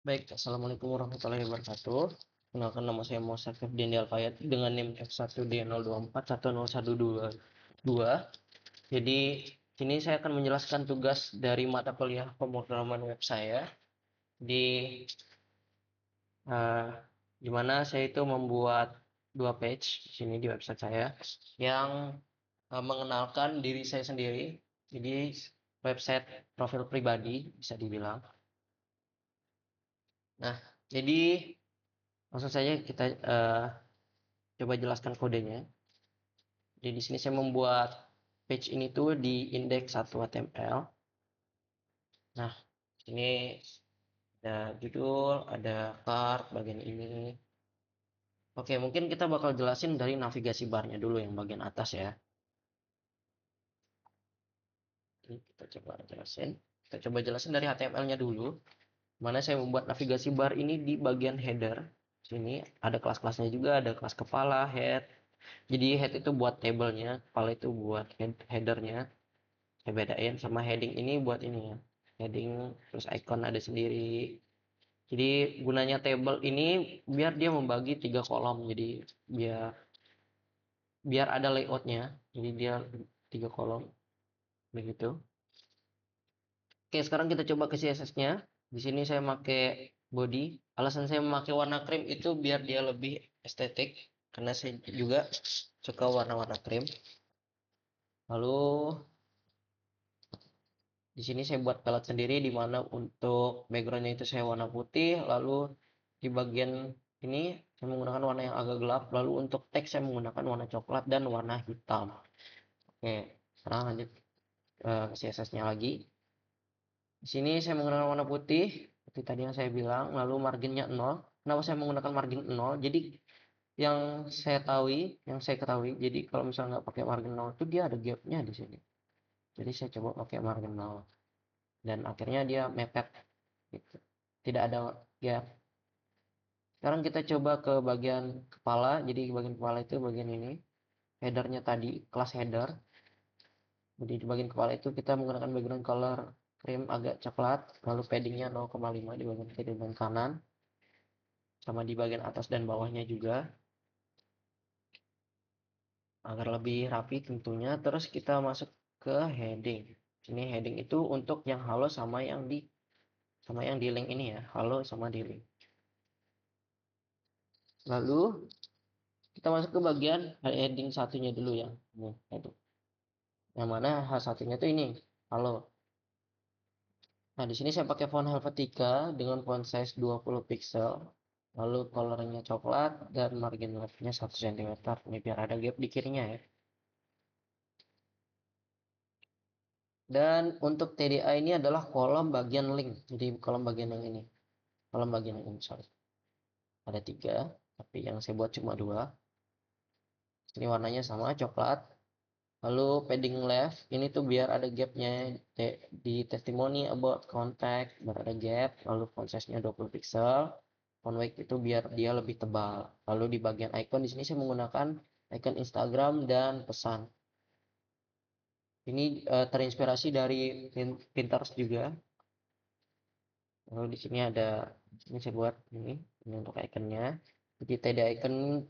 Baik, Assalamualaikum warahmatullahi wabarakatuh. Kenalkan, nama saya Muhammad Febdian Alfayati dengan NIM F1D0241012. Jadi, sini saya akan menjelaskan tugas dari mata kuliah pemrograman web saya. Di eh, di mana saya itu membuat dua page di sini di website saya yang mengenalkan diri saya sendiri. Jadi, website profil pribadi bisa dibilang. Nah, jadi langsung saja kita coba jelaskan kodenya. Jadi di sini saya membuat page ini tuh di index 1 HTML. Nah, ini ada judul, ada card bagian ini. Oke, mungkin kita bakal jelasin dari navigasi barnya dulu yang bagian atas ya. Ini kita coba jelasin. Kita coba jelasin dari HTML-nya dulu. Mana saya membuat navigasi bar ini di bagian header. Sini ada kelas-kelasnya juga, ada kelas kepala, head. Jadi head itu buat tabelnya, kepala itu buat headernya. Saya bedain sama heading ini buat ini ya, heading terus icon ada sendiri. Jadi gunanya table ini biar dia membagi 3 kolom, jadi biar biar ada layoutnya, jadi dia 3 kolom begitu. Oke, sekarang kita coba ke CSS-nya. Di sini saya pakai body. Alasan saya memakai warna krim itu biar dia lebih estetik, karena saya juga suka warna-warna krim. Lalu di sini saya buat palette sendiri, di mana untuk backgroundnya itu saya warna putih. Lalu di bagian ini saya menggunakan warna yang agak gelap. Lalu untuk teks saya menggunakan warna coklat dan warna hitam. Oke, sekarang lanjut ke CSS-nya lagi. Di sini saya menggunakan warna putih seperti tadi yang saya bilang. Lalu marginnya 0. Kenapa saya menggunakan margin 0? Jadi yang saya ketahui, jadi kalau misalnya nggak pakai margin 0 itu dia ada gapnya di sini. Jadi saya coba pakai margin 0 dan akhirnya dia mepet gitu. Tidak ada gap. Sekarang kita coba ke bagian kepala. Jadi bagian kepala itu bagian ini. Headernya tadi, kelas header. Jadi di bagian kepala itu kita menggunakan background color cream agak coklat. Lalu paddingnya 0,5 di bagian kiri dan kanan. Sama di bagian atas dan bawahnya juga. Agar lebih rapi tentunya. Terus kita masuk ke heading. Ini heading itu untuk yang halo sama yang di link ini ya. Halo sama di link. Lalu kita masuk ke bagian heading satunya dulu ya. Nih, itu. Yang mana H1-nya tuh ini. Halo. Nah, di sini saya pakai font Helvetica dengan font size 20 pixel. Lalu colornya coklat dan margin leftnya 1 cm. Ini biar ada gap di kirinya ya. Dan untuk TDA ini adalah kolom bagian link. Jadi kolom bagian yang ini. Kolom bagian yang ini, sorry. Ada 3, tapi yang saya buat cuma 2. Ini warnanya sama, coklat. Lalu padding left, ini tuh biar ada gapnya di testimoni about contact, biar ada gap. Lalu font size-nya 20 pixel. Font weight itu biar dia lebih tebal. Lalu di bagian icon di sini saya menggunakan icon Instagram dan pesan. Ini terinspirasi dari Pinterest juga. Lalu di sini saya buat ini untuk iconnya. Jadi TD icon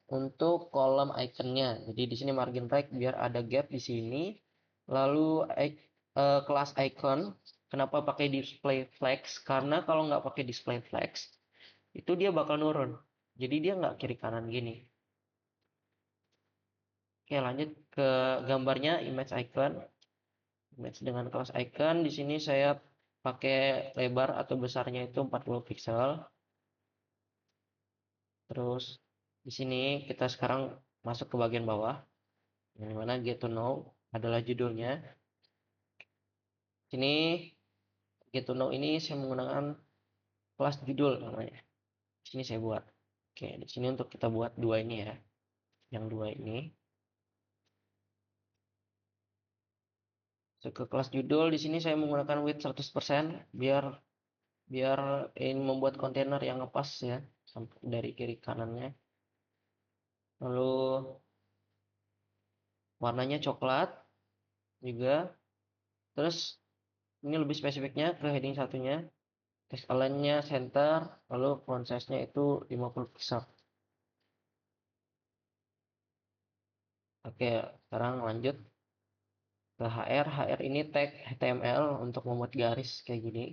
untuk kolom iconnya. Jadi di sini margin right biar ada gap di sini. Lalu kelas icon, kenapa pakai display flex? Karena kalau nggak pakai display flex, itu dia bakal nurun. Jadi dia nggak kiri kanan gini. Oke, lanjut ke gambarnya, image icon. Image dengan kelas icon, di sini saya pakai lebar atau besarnya itu 40 pixel. Terus di sini kita sekarang masuk ke bagian bawah, yang dimana get to know adalah judulnya. Sini get to know ini saya menggunakan kelas judul namanya. Di sini saya buat. Oke, di sini untuk kita buat dua ini ya. Yang dua ini. So, ke kelas judul di sini saya menggunakan width 100% biar biar ini membuat kontainer yang ngepas ya sampai dari kiri kanannya. Lalu warnanya coklat juga. Terus ini lebih spesifiknya ke heading satunya. text align-nya center, lalu font size-nya itu 50 pixel. Oke, sekarang lanjut ke HR. HR ini tag HTML untuk membuat garis kayak gini.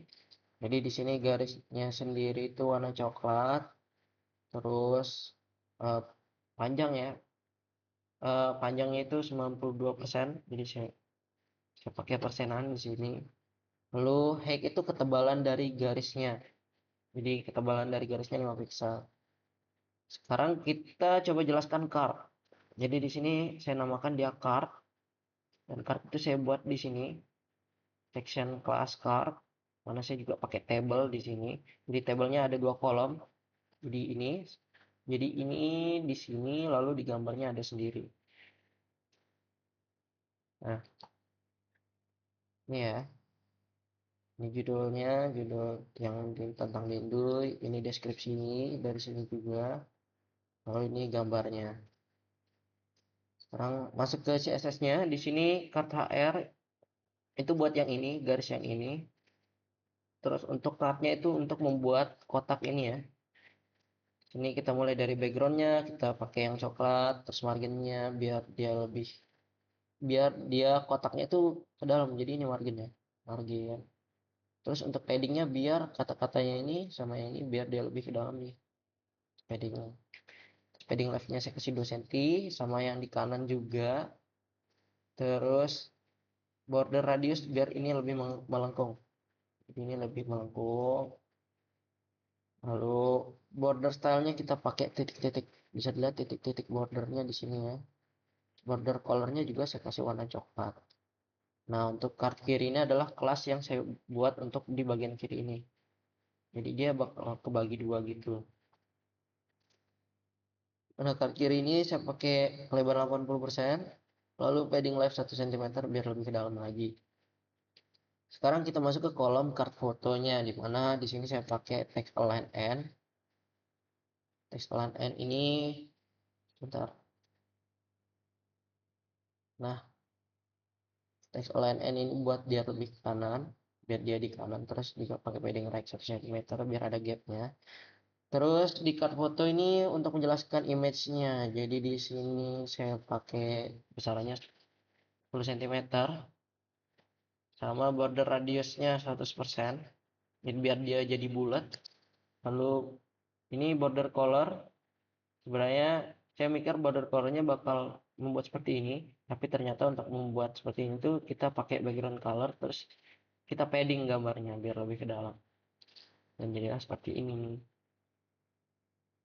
Jadi di sini garisnya sendiri itu warna coklat, terus eh, panjang ya. Panjangnya itu 92%. Jadi saya pakai persenan di sini. Lalu height itu ketebalan dari garisnya. Jadi ketebalan dari garisnya 5 pixel. Sekarang kita coba jelaskan card. Jadi di sini saya namakan dia card, dan card itu saya buat di sini section class card. Mana saya juga pakai table di sini. Jadi tabelnya ada dua kolom. Jadi ini di sini, lalu di gambarnya ada sendiri. Nah, ini ya. Ini judulnya, judul yang tentang Linduy. Ini deskripsi dari sini juga. Lalu ini gambarnya. Sekarang masuk ke CSS-nya. Di sini card HR itu buat yang ini, garis yang ini. Terus untuk cardnya itu untuk membuat kotak ini ya. Ini kita mulai dari backgroundnya, kita pakai yang coklat, terus marginnya biar dia kotaknya itu ke dalam. Jadi ini marginnya, margin. Terus untuk paddingnya biar kata-katanya ini sama yang ini biar dia lebih ke dalam nih padding. Padding leftnya saya kasih 2 cm, sama yang di kanan juga. Terus border radius biar ini lebih melengkung. Ini lebih melengkung. Lalu border stylenya kita pakai titik-titik. Bisa dilihat titik-titik bordernya di sini ya. Border colornya juga saya kasih warna coklat. Nah, untuk card kiri ini adalah kelas yang saya buat untuk di bagian kiri ini. Jadi dia bakal kebagi dua gitu. Nah, card kiri ini saya pakai lebar 80%, lalu padding left 1 cm biar lebih ke dalam lagi. Sekarang kita masuk ke kolom card fotonya, di mana di sini saya pakai text align n. Text align n ini, sebentar. Nah, text align n ini buat dia lebih ke kanan, biar dia di kanan, terus juga pakai padding right 1 cm biar ada gapnya. Terus di card foto ini untuk menjelaskan image-nya. Jadi di sini saya pakai besarannya 10 cm sama border radiusnya 100%. Jadi biar dia jadi bulat. Lalu ini border color. Sebenarnya saya mikir border colornya bakal membuat seperti ini, tapi ternyata untuk membuat seperti ini tuh kita pakai background color, terus kita padding gambarnya biar lebih ke dalam. Dan jadilah seperti ini.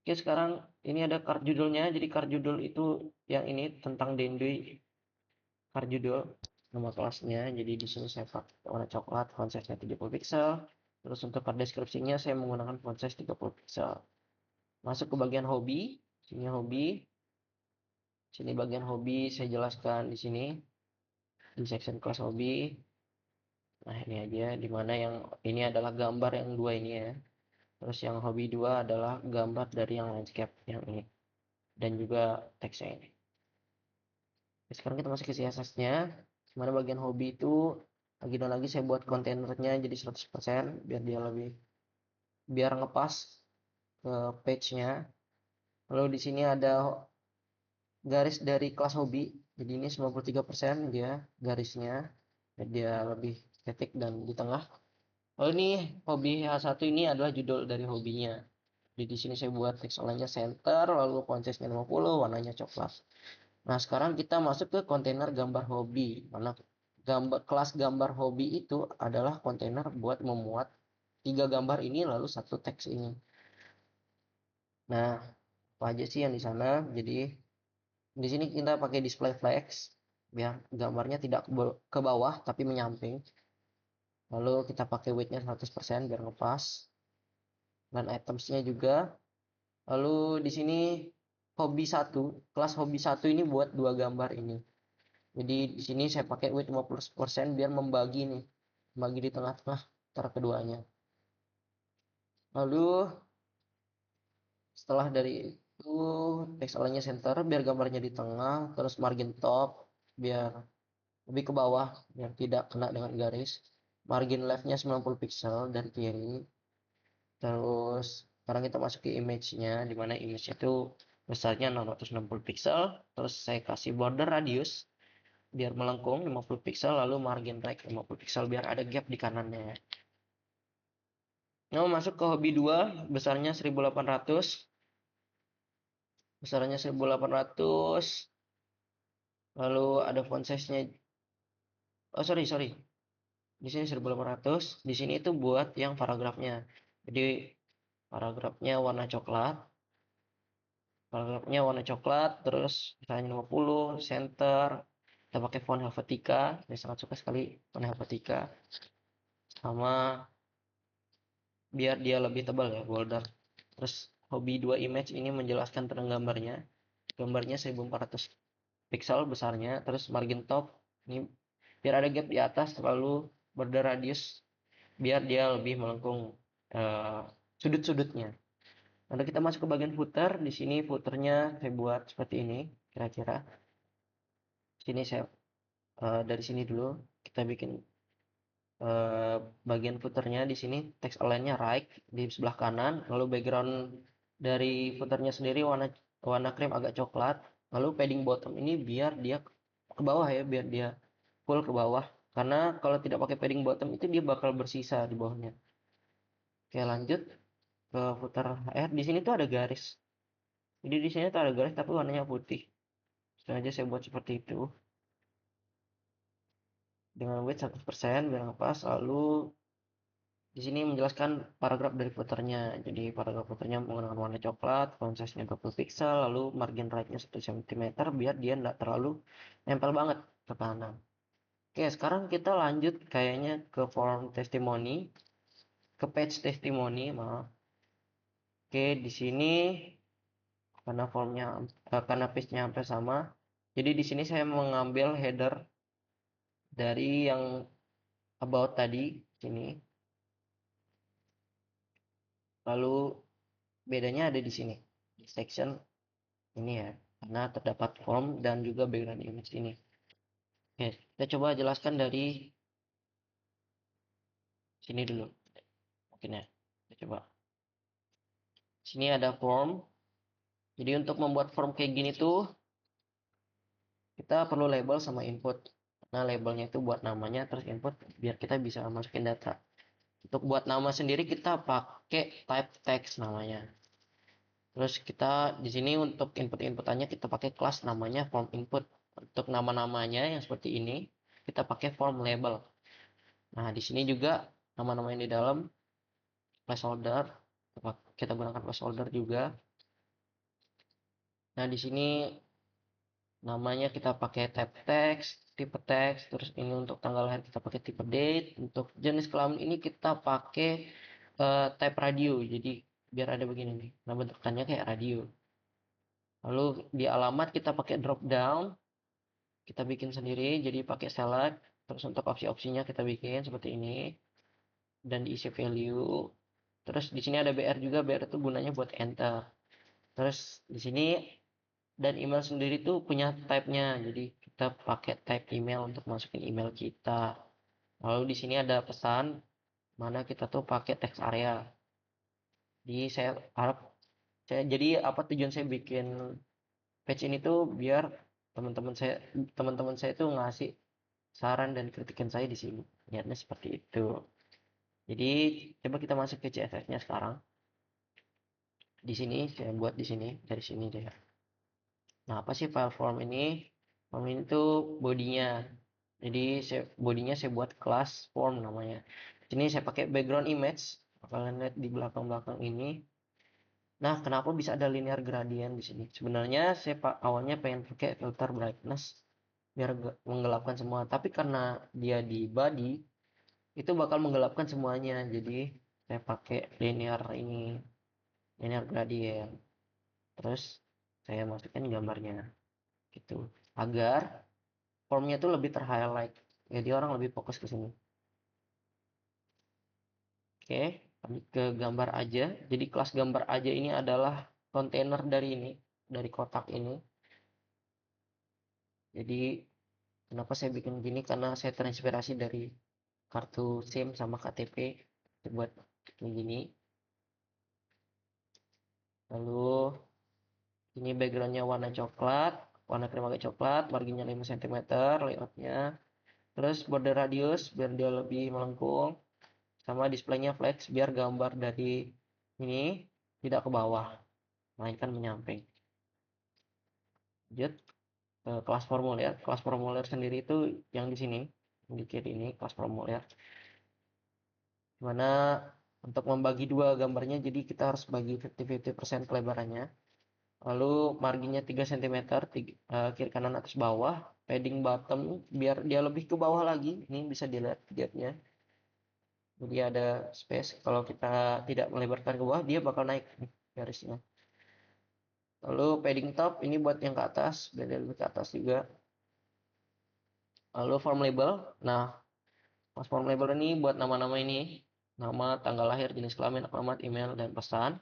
Oke, sekarang ini ada card judulnya. Jadi card judul itu yang ini tentang Denduy, card judul nama kelasnya. Jadi di sini saya pakai warna coklat, font size-nya 30 pixel. Terus untuk card deskripsinya saya menggunakan font size 30 pixel. Masuk ke bagian hobi. Sini hobi. Sini bagian hobi saya jelaskan di sini di section kelas hobi. Nah, ini aja dimana yang ini adalah gambar yang dua ini ya. Terus yang hobi dua adalah gambar dari yang landscape yang ini dan juga teksnya ini. Sekarang kita masuk ke CSS-nya. Dimana bagian hobi itu lagi dan lagi saya buat kontainernya jadi 100% biar ngepas ke page-nya. Lalu di sini ada garis dari kelas hobi. Jadi ini 93% dia garisnya. Jadi dia lebih estetik dan di tengah. Lalu ini hobi H1 ini adalah judul dari hobinya. Jadi di sini saya buat teks online-nya center, lalu font size-nya 50, warnanya coklat. Nah, sekarang kita masuk ke kontainer gambar hobi. Mana kelas gambar hobi itu adalah kontainer buat memuat tiga gambar ini lalu satu teks ini. Nah, apa aja sih yang di sana? Jadi di sini kita pakai display flex biar gambarnya tidak ke bawah tapi menyamping. Lalu kita pakai width-nya 100% biar ngepas. Dan itemsnya juga. Lalu di sini hobi satu, kelas hobi satu ini buat dua gambar ini. Jadi di sini saya pakai width 50% biar membagi nih, membagi di tengah-tengah antara keduanya. Lalu setelah dari itu text align-nya center biar gambarnya di tengah, terus margin top biar lebih ke bawah biar tidak kena dengan garis. Margin left-nya 90 pixel dari kiri. Terus sekarang kita masuk ke image-nya, dimana image itu besarnya 660 pixel. Terus saya kasih border radius biar melengkung 50 pixel, lalu margin right 50 pixel biar ada gap di kanannya. Nah, masuk ke hobi 2, besarnya 1800. Besarnya 1800. Lalu ada font size-nya. Oh, sorry. Di sini 1800. Di sini itu buat yang paragrafnya. Jadi paragrafnya warna coklat. Paragrafnya warna coklat, terus misalnya 50, center. Kita pakai font Helvetica. Saya sangat suka sekali font Helvetica. Sama biar dia lebih tebal ya, bolder. Terus hobi 2 image ini menjelaskan tentang gambarnya. Gambarnya 1400 pixel besarnya, terus margin top ini biar ada gap di atas, lalu border radius biar dia lebih melengkung eh, sudut-sudutnya. Lalu kita masuk ke bagian footer. Di sini footernya saya buat seperti ini kira-kira. Sini saya dari sini dulu kita bikin bagian footernya. Di sini text align-nya right di sebelah kanan, lalu background dari footernya sendiri warna warna krem agak coklat, lalu padding bottom ini biar dia ke bawah ya, biar dia full ke bawah, karena kalau tidak pakai padding bottom itu dia bakal bersisa di bawahnya. Oke, lanjut ke footer HR. Di sini tuh ada garis, jadi di sini tuh ada garis tapi warnanya putih. Sengaja saya buat seperti itu dengan width 100% biar pas. Lalu di sini menjelaskan paragraf dari footernya. Jadi paragraf footernya menggunakan warna coklat, font size-nya 20 pixel, lalu margin right-nya 1 cm biar dia tidak terlalu nempel banget ke kanan. Oke, sekarang kita lanjut kayaknya ke form testimoni, ke page testimoni, maaf. Oke, di sini karena formnya karena page-nya hampir sama. Jadi di sini saya mengambil header dari yang about tadi sini. Lalu bedanya ada di sini. Di section ini ya, karena terdapat form dan juga background image ini. Oke, kita coba jelaskan dari sini dulu. Mungkin ya, kita coba. Sini ada form. Jadi untuk membuat form kayak gini tuh, kita perlu label sama input. Nah, labelnya itu buat namanya, terus input biar kita bisa masukin data. Untuk buat nama sendiri kita pakai type text namanya. Terus kita di sini untuk input-inputannya kita pakai kelas namanya form input. Untuk nama-namanya yang seperti ini kita pakai form label. Nah, di sini juga nama-nama yang di dalam placeholder kita gunakan placeholder juga. Nah, di sini namanya kita pakai type text, tipe text, terus ini untuk tanggal lahir kita pakai tipe date. Untuk jenis kelamin ini kita pakai type radio. Jadi biar ada begini nih. Nah, bentukannya kayak radio. Lalu di alamat kita pakai drop down, kita bikin sendiri jadi pakai select. Terus untuk opsi-opsinya kita bikin seperti ini dan diisi value. Terus di sini ada BR juga, BR itu gunanya buat enter. Terus di sini dan email sendiri tuh punya type-nya. Jadi kita pakai type email untuk masukin email kita. Lalu di sini ada pesan mana kita tuh pakai text area. Jadi saya harap jadi apa tujuan saya bikin page ini tuh biar teman-teman saya teman-teman saya tuh ngasih saran dan kritikan saya di sini. Niatnya seperti itu. Jadi coba kita masuk ke CSS-nya sekarang. Di sini saya buat di sini dari sini deh. Nah, apa sih file form ini? Form ini tuh bodinya. Jadi bodinya saya buat kelas form namanya. Sini saya pakai background image. Kalian lihat di belakang-belakang ini. Nah, kenapa bisa ada linear gradient di sini? Sebenarnya saya awalnya pengen pakai filter brightness biar menggelapkan semua. Tapi karena dia di body, itu bakal menggelapkan semuanya. Jadi saya pakai linear ini, linear gradient. Terus saya masukkan gambarnya gitu. Agar formnya tuh lebih terhighlight. Jadi orang lebih fokus ke sini. Oke, kami ke gambar aja. Jadi kelas gambar aja ini adalah kontainer dari ini, dari kotak ini. Jadi kenapa saya bikin gini? Karena saya terinspirasi dari kartu SIM sama KTP buat kayak gini. Lalu ini backgroundnya warna coklat, warna krem agak coklat, marginnya 5 cm, layoutnya. Terus border radius biar dia lebih melengkung, sama displaynya flex biar gambar dari ini tidak ke bawah, melainkan menyamping. Lanjut ke kelas formulir. Kelas formulir sendiri itu yang di sini, yang di kiri ini kelas formulir. Dimana untuk membagi dua gambarnya, jadi kita harus bagi 50-50% kelebarannya. Lalu marginnya 3 cm, kiri kanan atas bawah. Padding bottom biar dia lebih ke bawah lagi. Ini bisa dilihat gapnya. Jadi ada space. Kalau kita tidak melebarkan ke bawah, dia bakal naik nih garisnya. Lalu padding top ini buat yang ke atas, biar dia lebih ke atas juga. Lalu form label. Nah, pas form label ini buat nama-nama ini. Nama, tanggal lahir, jenis kelamin, alamat, email, dan pesan.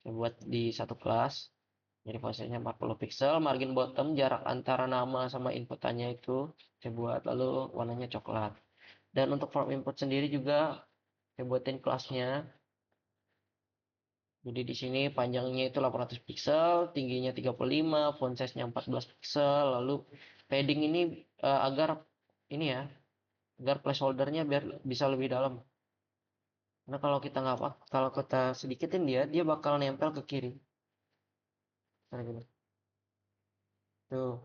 Saya buat di satu kelas. Jadi fontnya 40 pixel, margin bottom jarak antara nama sama inputannya itu saya buat, lalu warnanya coklat. Dan untuk form input sendiri juga saya buatin kelasnya. Jadi di sini panjangnya itu 800 pixel, tingginya 35, font size-nya 14 pixel, lalu padding ini agar ini ya, agar placeholder-nya biar bisa lebih dalam. Karena kalau kita nggak apa, kalau kita sedikitin dia bakal nempel ke kiri. Kayak gini. Tuh,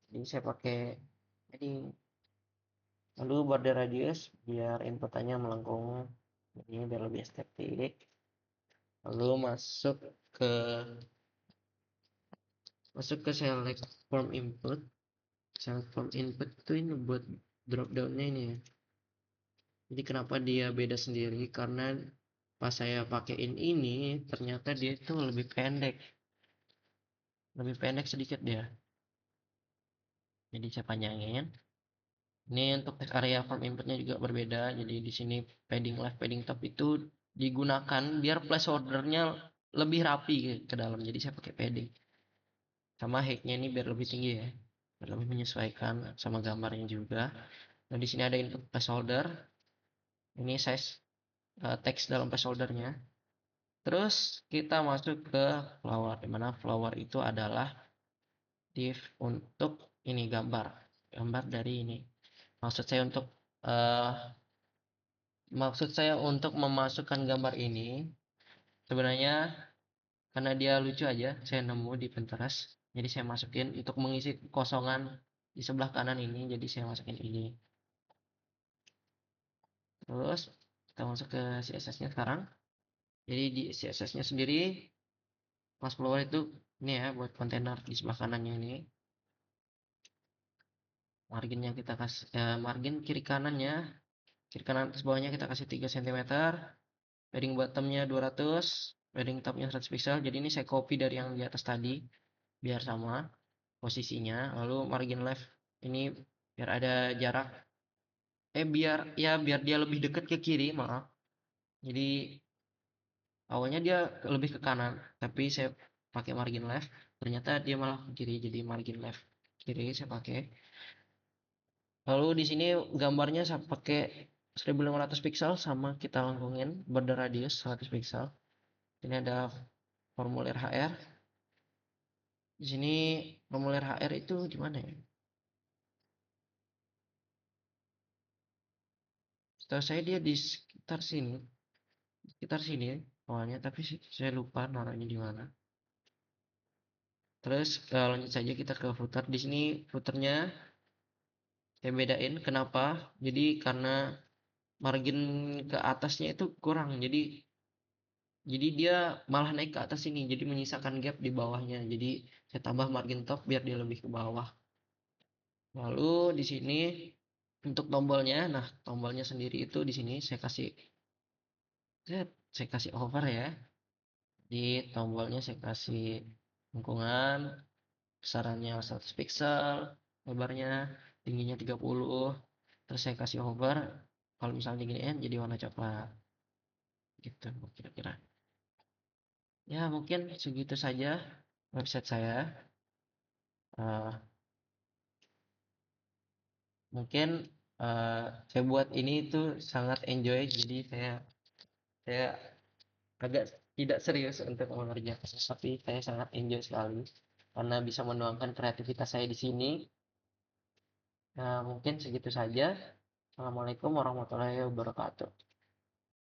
jadi saya pakai padding. Lalu border radius biar inputannya melengkung, ini biar lebih estetik. Lalu ke masuk ke select form input. Select form input itu ini buat drop downnya ini ya. Jadi kenapa dia beda sendiri, karena pas saya pakein ini ternyata dia itu lebih pendek sedikit dia. Jadi saya panjangin. Ini untuk text area form inputnya juga berbeda. Jadi di sini padding left, padding top itu digunakan biar placeholdernya lebih rapi ke dalam. Jadi saya pakai padding. Sama height-nya ini biar lebih tinggi ya, biar lebih menyesuaikan sama gambarnya juga. Nah di sini ada input placeholder. Ini size teks dalam placeholdernya. Terus kita masuk ke flower, dimana flower itu adalah div untuk ini gambar dari ini. Maksud saya untuk uh, Maksud saya untuk memasukkan gambar ini sebenarnya karena dia lucu aja, saya nemu di Pinterest. Jadi saya masukin untuk mengisi kosongan di sebelah kanan ini, jadi saya masukin ini. Terus kita masuk ke CSS-nya sekarang. Jadi di CSS-nya sendiri pas flower itu ini ya buat kontainer di sebelah kanannya ini. Marginnya kita kasih margin kiri kanan atas bawahnya kita kasih 3 cm. Padding bottomnya 200, padding topnya 100 pixel. Jadi ini saya copy dari yang di atas tadi biar sama posisinya. Lalu margin left ini biar ada jarak, biar dia lebih dekat ke kiri, maaf. Jadi awalnya dia lebih ke kanan, tapi saya pakai margin left, ternyata dia malah ke kiri, jadi margin left kiri saya pakai. Lalu di sini gambarnya saya pakai 1500 pixel, sama kita lengkungin border radius 100 pixel. Ini ada formulir HR. Di sini formulir HR itu di mana ya? Setahu saya dia di sekitar sini awalnya, tapi saya lupa naruhnya di mana. Terus lanjut saja kita ke footer. Di sini footernya saya bedain kenapa. Jadi karena margin ke atasnya itu kurang. Jadi dia malah naik ke atas sini. Jadi menyisakan gap di bawahnya. Jadi saya tambah margin top biar dia lebih ke bawah. Lalu di sini untuk tombolnya, nah tombolnya sendiri itu di sini saya kasih over ya. Di tombolnya saya kasih lengkungan, besarannya 100 pixel, lebarnya, tingginya 30. Terus saya kasih hover, kalau misalnya giniin jadi warna coklat. Gitu kira-kira. Ya mungkin segitu saja website saya. Eh, Mungkin saya buat ini tuh sangat enjoy, jadi saya agak tidak serius untuk mengerjakan, tapi saya sangat enjoy sekali karena bisa menuangkan kreativitas saya di sini. Nah, mungkin segitu saja. Assalamualaikum warahmatullahi wabarakatuh.